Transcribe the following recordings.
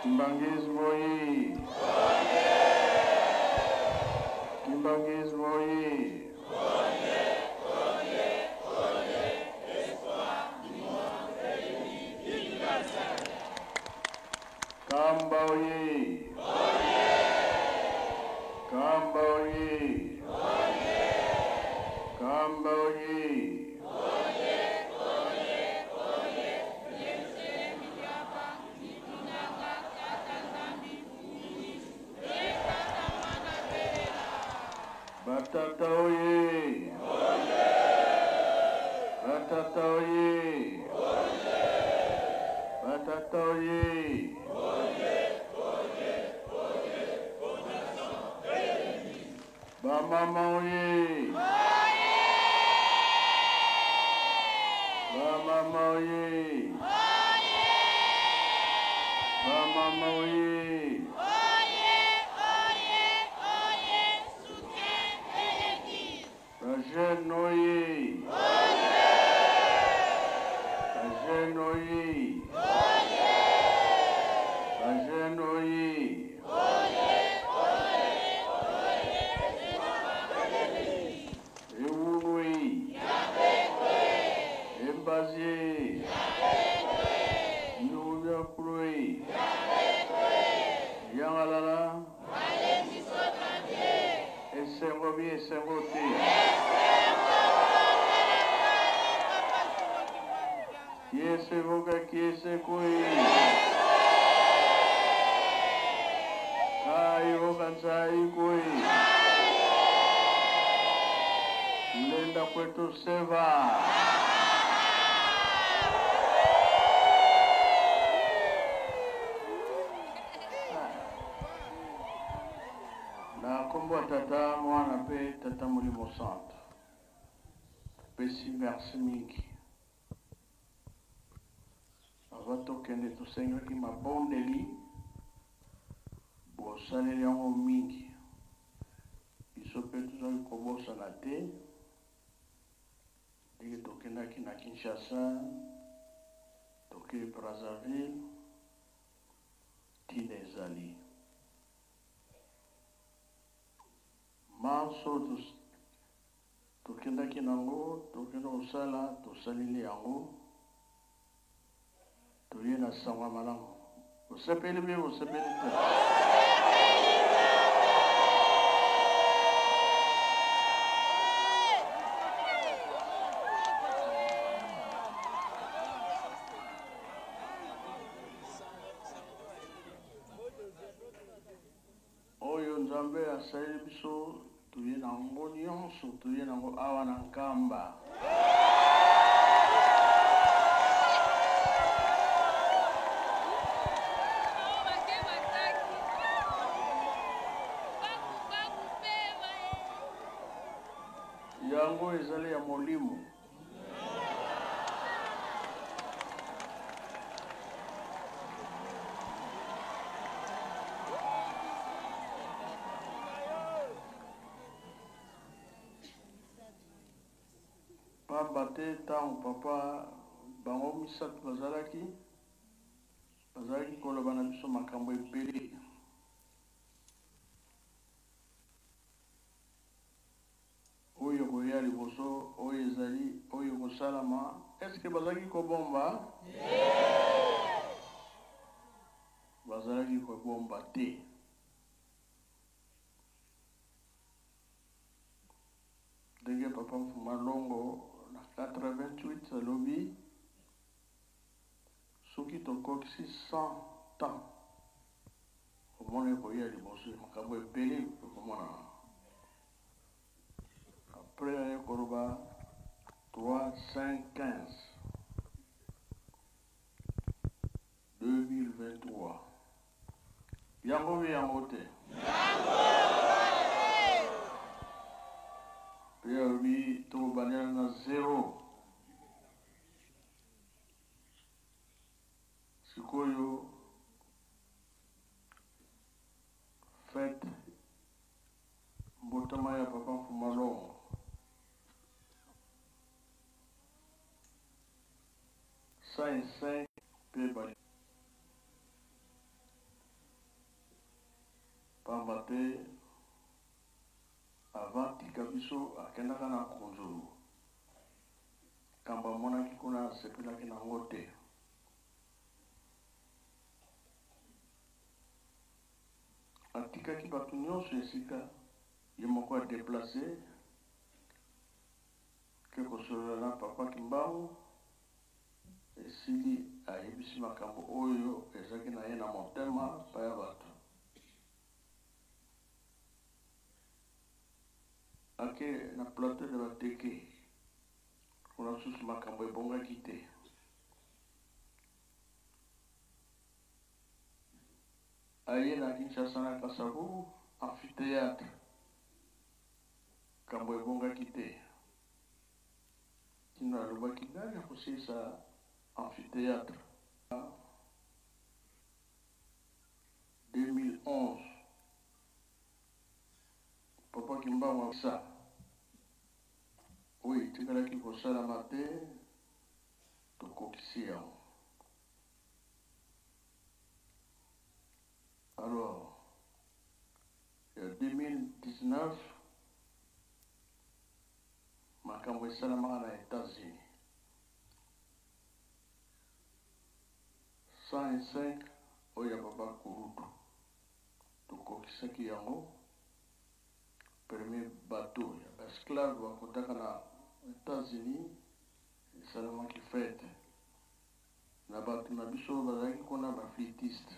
Kimbangis Moyi. Kimbangis Moyi. Kambaoye. Kambaoye. Kambaoye. Batataoye. Batataoye. Batataoye. Bamamaoye. Bamamaoye. Bamamaoye. Rajenoye. Rajenoye. Rajenoye. Ewoui. Embazier. Nouyakoui. Yangalala. Esengobi, Esengoti. Yesevoka, Kiesekui. Kaivoka, Nsaikui. Lenda kwetu Seva. Na kombo tata mwana pe tata Molimo Centre. Pesi merci mingi. Avato kende tusenga ki mabondeli. Bosaneli yango mingi. Biso pe tuzali kobosa na te. Dike tokendaki na Kinshasa. Toke Brazzaville. Tine ezali. Manso tokendaki nango, tokenda kosala, tosalili yango. Toye na sangwa malamu. Osepeli bien, osepeli te. Oyo Nzambe asaleli biso toye nango nyonso, toye nango awa na Nkamba. Yango ezali ya Molimo. Pamba te tango papa bango misato bazalaki koloba na biso makambo ebele. Oyo koya liboso, oyo ezali, oyo kosalama. Eske bazalaki kobomba? Bazalaki kobomba te. Ndenge papa Malongo na 88 alobi soki tokokisi 100 ans omona koya liboso makambo ebele okomona. Après aye koloba 3, 5, 15 2023 yango bi yango te. Pia alobi tokobanela na 0. Sikoyo fête mbotama ya papa Malongo. Ça et 5 pe bali. biso akendaka na konzulu kamba monaki kuna asepelaki nango te. Atikaki bato nyonso esika ye moko adeplace ke kosolola na papa Kimbangu esili ayebisi makambo oyo ezalaki na ye na motema pa ya bato. Ake na plateau de bateke kuna susu makambo ebongaki te. Aye na Kinshasa na Kasavu amphithéâtre makambo ebongaki te. Kino alobaki nani akosilisa amphithéâtre 2011 papa Kimbangu asa oyo etikalaki kosalama te tokokisi yango. Alors, en 2019, makambo esalamaka na États-Unis. 105 oyo ya papa Kurutu tokokisaki yango. Premier bateau ya basclave bakotaka na États-Unis esalamaki fete na bato na biso bazalaki kuna baflitiste.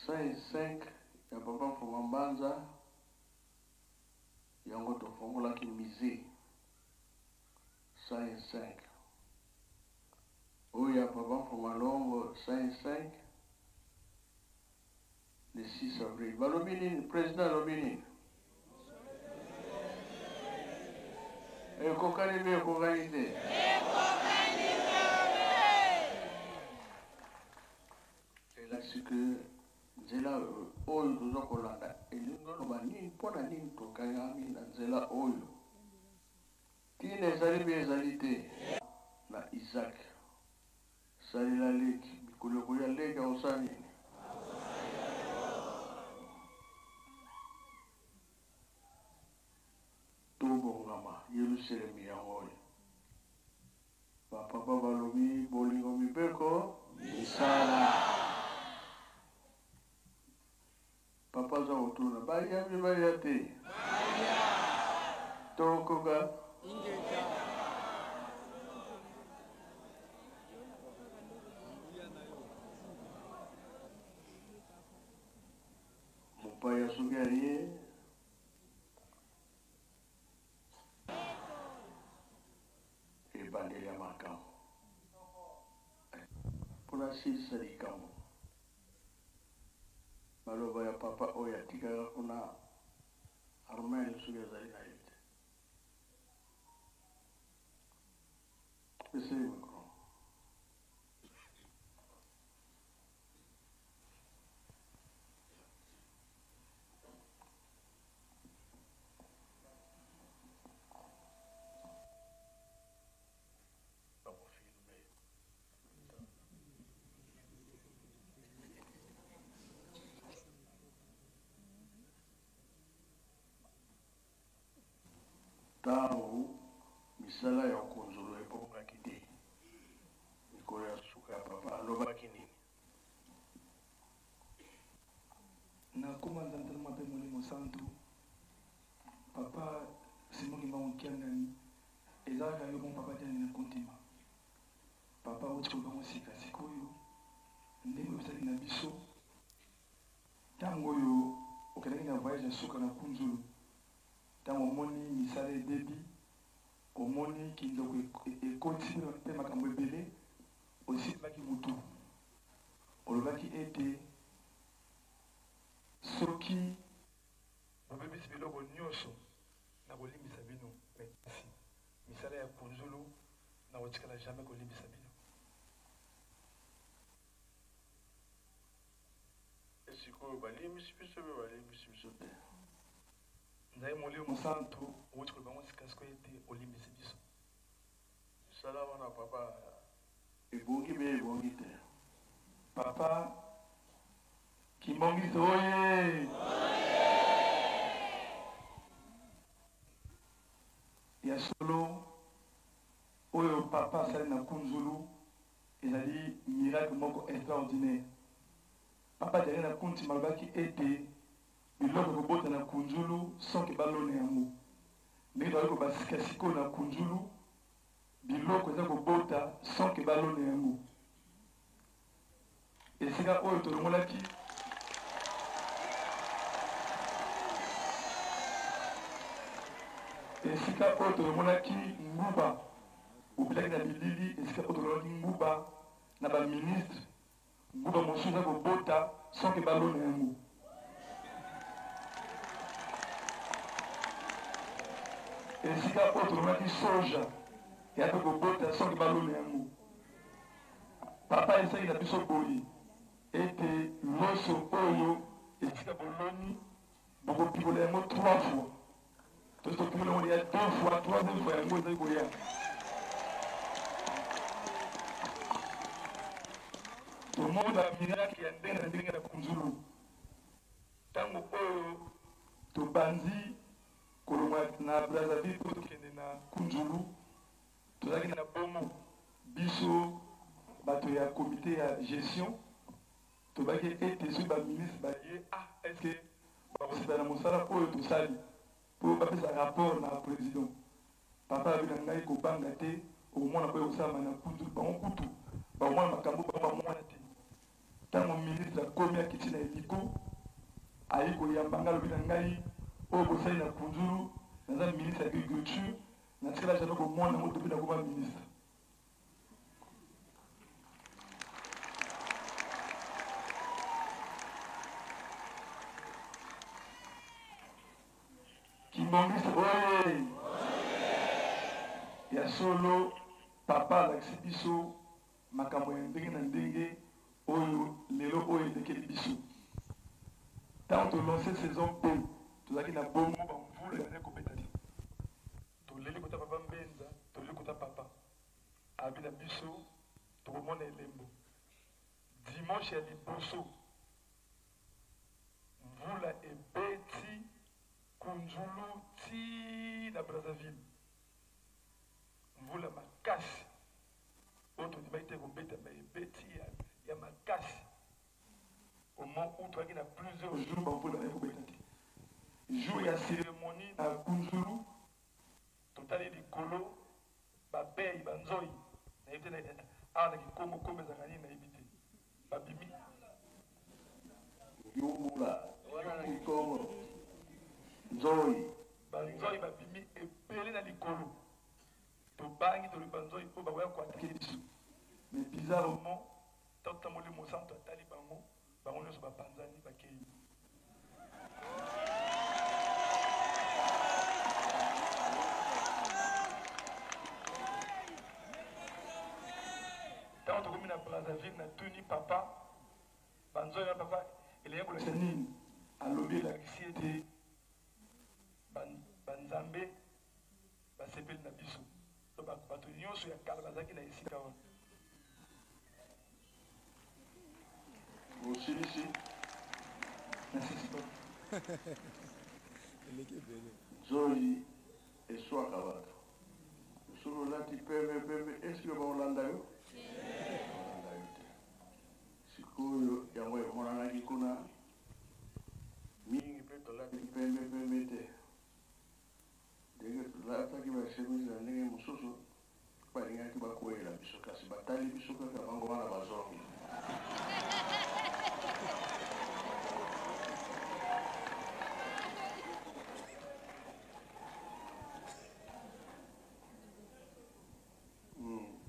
105 ya papa Mfuma Mbanza yango tofongolaki musée. 105 oyo ya papa Mfuma Longo 105 le 6 avril. Balobi nini président alobi nini? Ekokani be ekokani te. Elasi ke nzela oyo toza kolanda elingi oloba nini mpona nini tokangami na nzela oyo tina ezali be ezali te. Na Isaac salela leki bikoleko ya leki aosala nini? Tobongama Yerusalemi yango oyo bapapa balobi bolingo mibeko misala. Papa za otuna baya baya te tokoga mupaya sugarie ebandeli ya makambo mpona silisa likambo. Maloba ya papa oyo atikaka kuna Armel soki ezali na ye te. Peseli mikro. Tango misala ya konzolo ebongaki te mikolo ya suka ya papa alobaki nini? Nakoma nzanzala mabe molimo santu papa Simon Kimbangu Kiangani ezalaka yo bon papa tene na kontima papa oti kobango sika sikoyo ndenge obisaki na biso ntango oyo okendaki na voyage ya suka na kunzulu. Ntango omoni misala ebebi omoni kindoko ekoti mpe makambo ebele osimbaki mutu olobaki ete soki bobebisi biloko nyonso na kolimbisa bino kasi misala ya kunzulu na kotikala jamais kolimbisa bino. Esikoyo balimbisi biso be balimbisi biso te. Nzai molimo santu oti kolobango sika sikoyo ete olimbisi biso. Misala wana papa ebongi be ebongi te. Papa Kimbangisi oye! ya solo oyo papa asali na kunzulu ezali miracle moko extraordinaire. Papa jali na kunti malobaki ete biloko kobota na kunzulu sonke balone yango ndenge toali kobasika sikoyo na kunzulu biloko eza kobota sonke balone yango. Esika oyo tolongolaki nguba obelaki na bilili, esika oyo tolongolaki nguba na baministre, nguba mosusu eza kobota sonke balone yango. Esika oyo tolongolaki soja ya pe kobota sonke balone yango. Papa esali na biso boye ete loso oyo esika boloni bokopikola yango 3 fois. Tosi topikola yango ya 2 fois, 3e fois yango ezali koya. Tomoni bamiracle ya ndenge na ndenge na kunzulu. Ntango oyo tobanzi kolongwa na Brazzaville po tokende na kunzulu, tozalaki na bomo biso bato ya comité ya gestion tobaki ete soki baministre baye estce bakosepela na mosala oyo tosali mpo bapesa rapport na président. Papa abi na ngai kobanga te okomona mpo ekosalama na kunzulu bango kutu bakomona makambo bango bamona te. Ntango ministre akomi akiti na eliko ayi koyamba ngai alobi na ngai oyo bosali na kunzulu naza ministre ya agriculture natikala jamai komona yango topi nakoma ministre. Kimbongisi oye! Ya solo papa alakisi biso makambo ya ndenge na ndenge oyo lelo oyo elekeli biso. Ntango tolance saison mpe tozalaki na bomo bamvula ezali kobeta te. Toleli kota papa Mbenza, toleli kota papa abi na biso tokomona elembo. Dimanche ya liboso mvula ebeti kunzulu ti na Brazzaville. Mvula makasi oyo tondimaki te kobeta ebeti ya makasi. Au moment où tu as plusieurs jours bamvula ezali kobeta te. Jour ya cérémonie na kunzulu totali likolo babei banzoi nayebi te awa na kikongo kombo ezalaka nini nayebi te babimi yumula wana na kikongo nzoi banzoi babimi ebele na likolo tobangi tolobi banzoi oyo bakoya koatake biso mais bizarrement totamoli mosanto atali bango bango nyonso bapanzani bakei. Ntango tokomi na Brazzaville natuni papa banzoi na papa elenge kolakisa nini alobi elakisi ete banzambe basepeli na biso bato nyonso ya kala bazalaki na esika wana. osilisi nzoi eswaka bato soki olati pembe eske baolanda yo olanda yo te. Sikoyo yango emonanaki kuna mingi mpe tolati pembe te ndenge tolataki basemisi na ndenge mosusu balingaki bakweyela biso kasi batali biso kaka bango wana bazongi.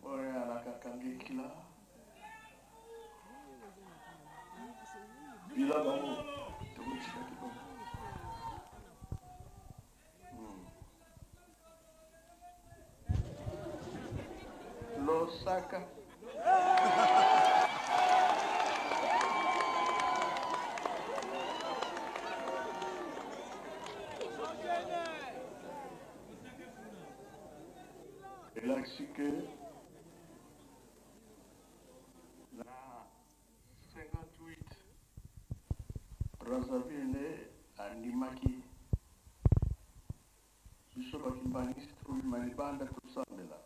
oyo alakakangi kila bila bango tokotikaki bango. Losaka elakisi ke na 58 Brazzaville andimaki biso bakimbaniste oyo libanda tosambela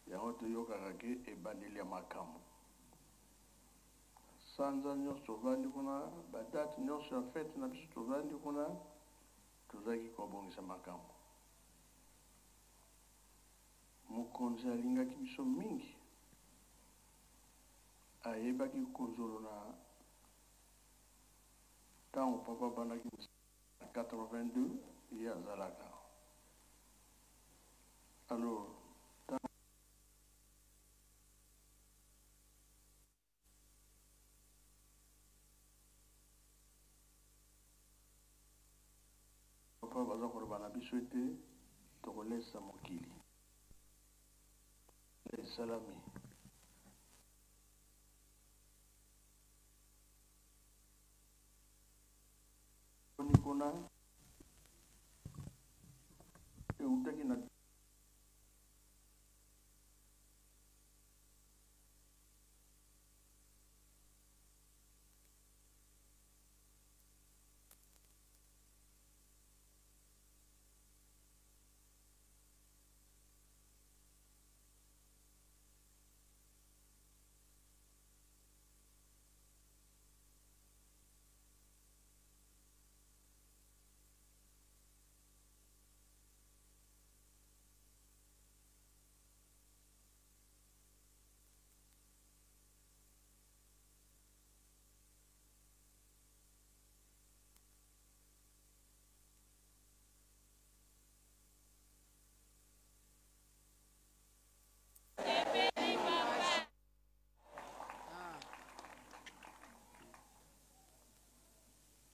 yango toyokaka ke ebandeli ya makambo sanza nyonso tovandi kuna badate nyonso ya fete na biso tovandi kuna tozalaki kobongisa makambo mokonzi alingaki biso mingi ayebaki konzolo na ntango papa abandaki 82 ye azalaka alors papa baza koloba na biso ete tokolesa mokili esalami kuna eutaki na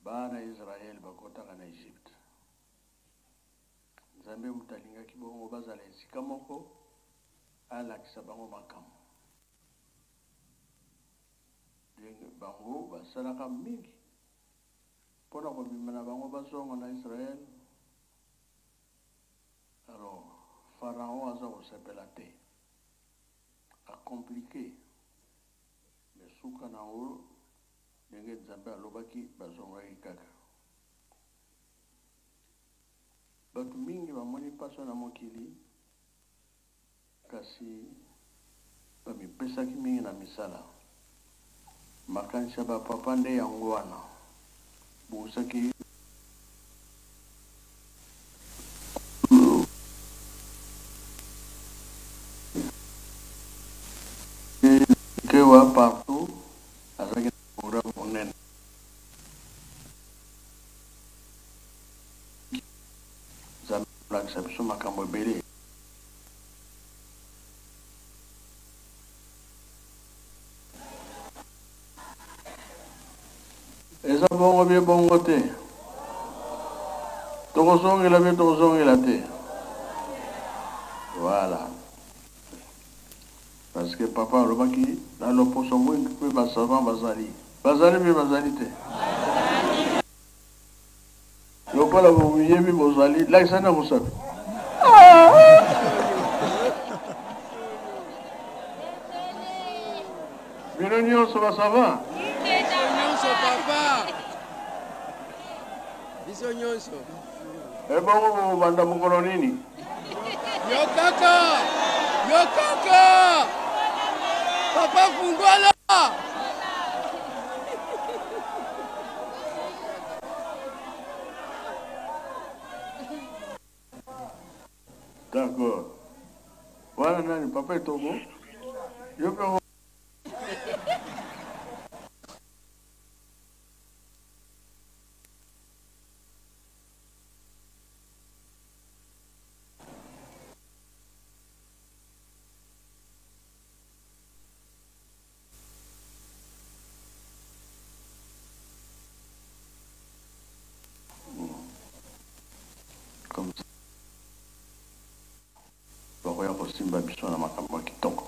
bana Israel bakotaka na Egypte nzambe mutalingaki bongo bazala esika moko alakisa bango makambo bango basalaka mingi mpona kobima na bango bazonga na Israel. Alors Pharaon aza kosepela te akomplike mais suka na oyo ndenge nzambe alobaki bazongaki kaka bato mingi bamoni paso na mokili kasi bamipesaki mingi na misala makanisi ya bapapa nde yango wana bosaki kewa partout azaki na monene nzambe olakisa biso makambo ebele eza bongo bie bongo te tokozongela bie tokozongela te voilà parce que papa alobaki na loposo mwingi mpe basavant bazali mpe bazali te lokola boyebi bozali lakisa na mosapi bino nyonso basavant nyonso papa biso nyonso ebongo bobanda mokolo nini yo kaka papa fungola d'accord wana nani papa etogo yo pe comme ça bakoya kosimba biso na makambo ya kitoko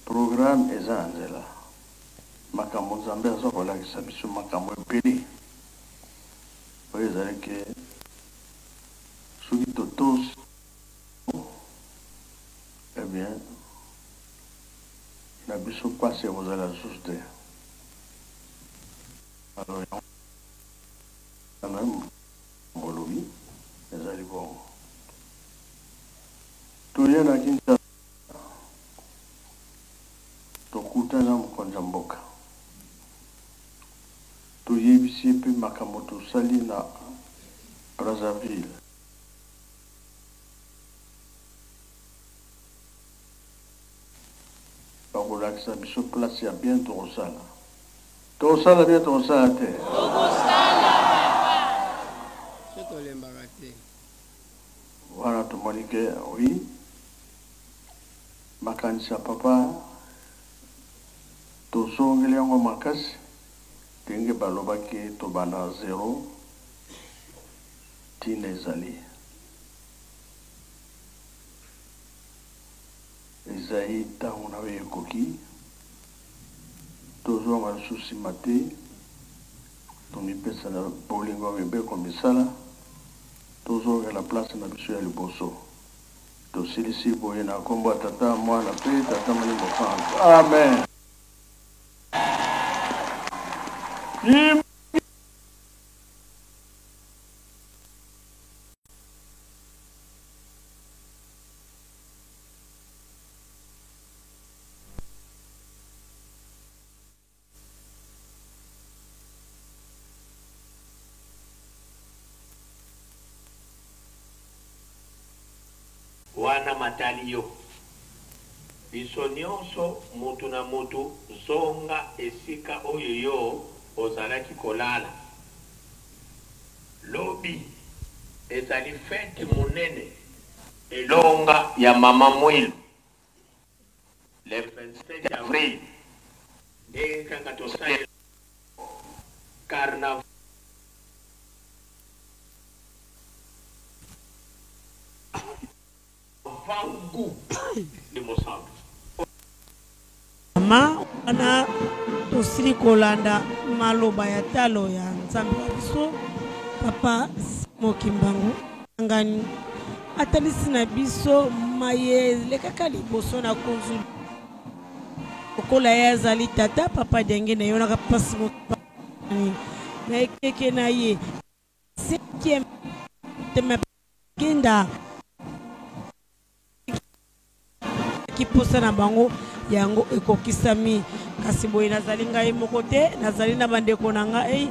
programme eza na nzela makambo nzambe aza kolakisa biso makambo ebele oyo ezali ke soki totosi eh bien na biso mpasi ekozala lisusu te alors même bolobi toye na Kinshasa tokutana mokonza mboka toyebisi mpe makambo tosali na Brazzaville. Bakolakisa biso place ya bien tokosala. Tokosala bien tokosala te. Tokosala papa. So tolembaka te. Wana tomoni ke oui. Makanisa papa tosongeli yango makasi ndenge balobaki tobanda zero tina ezali. Ezali ntango na yo ekoki tozonga lisusu nsima te tomipesa na bolingo ya mibeko misala tozongela place na biso ya liboso tosilisi boye na kombo ya tata mwana mpe tata molimo mosantu. Amen. Wana matalio biso nyonso mutu na mutu zonga esika oyo yo ozalaki kolala. Lobi ezali fete monene elonga ya mama Mwilu le 27 avril ndenge kaka tosali carnaval vangu de Mosambi. Mama wana tosili kolanda maloba ya talo ya nzambe wa biso papa Mokimbangu ngani atalisi na biso maye lekaka liboso na konzulu okola ya zali tata papa denge na yona kapasi mokani na ekeke na ye 5e teme kinda kiposa na bango yango ekokisami kasi boye nazali ngai moko te nazali na bandeko na ngai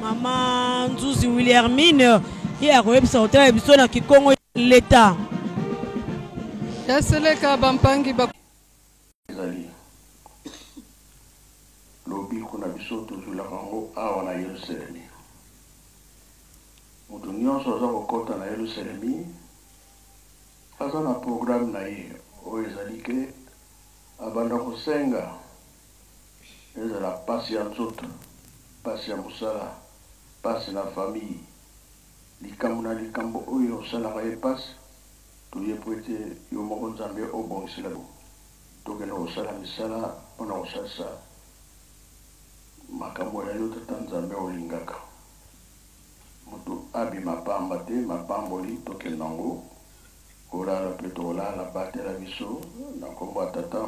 mama Nzuzi Wilhelmine ye akoyebisa kotala biso na Kikongo leta yaseleka bampangi ezali lobi kuna biso tozulaka yango awa na Yerusalemi. Mutu nyonso aza kokota na Yerusalemi aza na programme na ye oyo ezali ke abanda kosenga ezala pasi ya nzoto, pasi ya mosala, pasi na famille, likambo na likambo oyo osalaka ye pasi toyepo ete yo moko nzambe obongisela bo tokende kosala misala mpona kosalisa makambo ya yo tata nzambe olingaka. Mutu abima pamba te mapamboli tokende nango kolala mpe tokolala batela biso na kombo ya tata